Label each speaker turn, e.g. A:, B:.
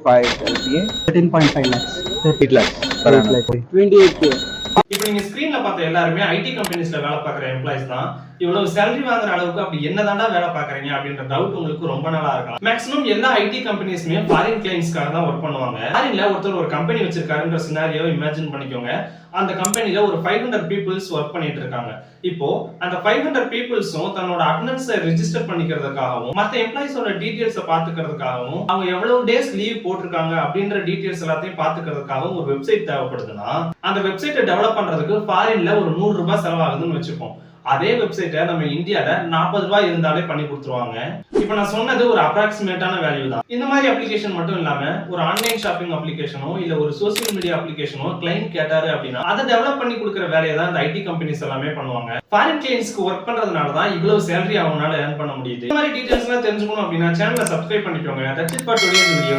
A: 5 LPA,
B: 13.5 lakhs.
A: 8 lakhs per annum.
B: 28K.
C: இப்போ நீங்க ஸ்கிரீன்ல பார்த்த எல்லாருமே ஐடி கம்பெனிஸ்ல வேலை பார்க்குற எம்ப்ளாயிஸ் தான். இவ்வளவு சேலரி வாங்குற அளவுக்கு அப்படி என்னதான்டா வேலை பார்க்கறீங்க அப்படின்ற டவுட் உங்களுக்கு ரொம்ப நாளா இருக்கலாம். மேக்ஸிமம் எல்லா ஐடி கம்பெனிஸ்மே ஃபாரின் கிளைண்ட்ஸ்க்காக தான் ஒர்க் பண்ணுவாங்க. ஃபாரின்ல ஒருத்தர் ஒரு கம்பெனி வச்சிருக்காருன்ற சினாரியோ இமேஜின் பண்ணிக்கோங்க. அந்த கம்பெனில ஒரு 500 பீப்புள்ஸ் ஒர்க் பண்ணிட்டு இருக்காங்க. இப்போ அந்த 500 பீப்புள்ஸும் தன்னோட அட்டெண்டன்ஸை ரெஜிஸ்டர் பண்ணிக்கிறதுக்காகவும் மற்ற எம்ப்ளாயிஸோட டீடைல்ஸை பாத்துக்கிறதுக்காகவும் அவங்க எவ்வளவு டேஸ் லீவ் போட்டிருக்காங்க அப்படின்ற டீடைல்ஸ் எல்லாத்தையும் பாத்துக்கிறதுக்காகவும் ஒரு வெப்சைட் தேவைப்படுதுன்னா அந்த வெப்சைட்டை டெவலப் பண்றதுக்கு ஃபாரின்ல ஒரு 100 ரூபாய் செலவாகுதுன்னு வச்சுப்போம். அதே வெப்சைட்டை நம்ம இந்தியால 40 ரூபாய் இருந்தாலே பண்ணி கொடுத்துருவாங்க. இப்போ நான் சொன்னது ஒரு அப்ராக்சிமேட்டான வேல்யூ தான். இந்த மாதிரி அப்ளிகேஷன் மட்டும் இல்லாம ஒரு ஆன்லைன் ஷாப்பிங் அப்ளிகேஷனோ இல்ல ஒரு சோசியல் மீடியா அப்ளிகேஷனோ கிளைண்ட் கேட்டாரு அப்படின்னா அதை டெவலப் பண்ணி கொடுக்குற வேலையை தான் இந்த ஐடி கம்பெனிஸ் எல்லாமே பண்ணுவாங்க. ஃபாரின் கிளைண்ட்ஸ்க்கு ஒர்க் பண்றதுனால தான் இவ்வளவு சேலரி அவங்களால ஏர்ன் பண்ண முடியுது. இந்த மாதிரி டீடைல்ஸ் எல்லாம் தெரிஞ்சுக்கணும் அப்படின்னா சேனலை சப்ஸ்கிரைப் பண்ணிக்கோங்க. That's it for today's video.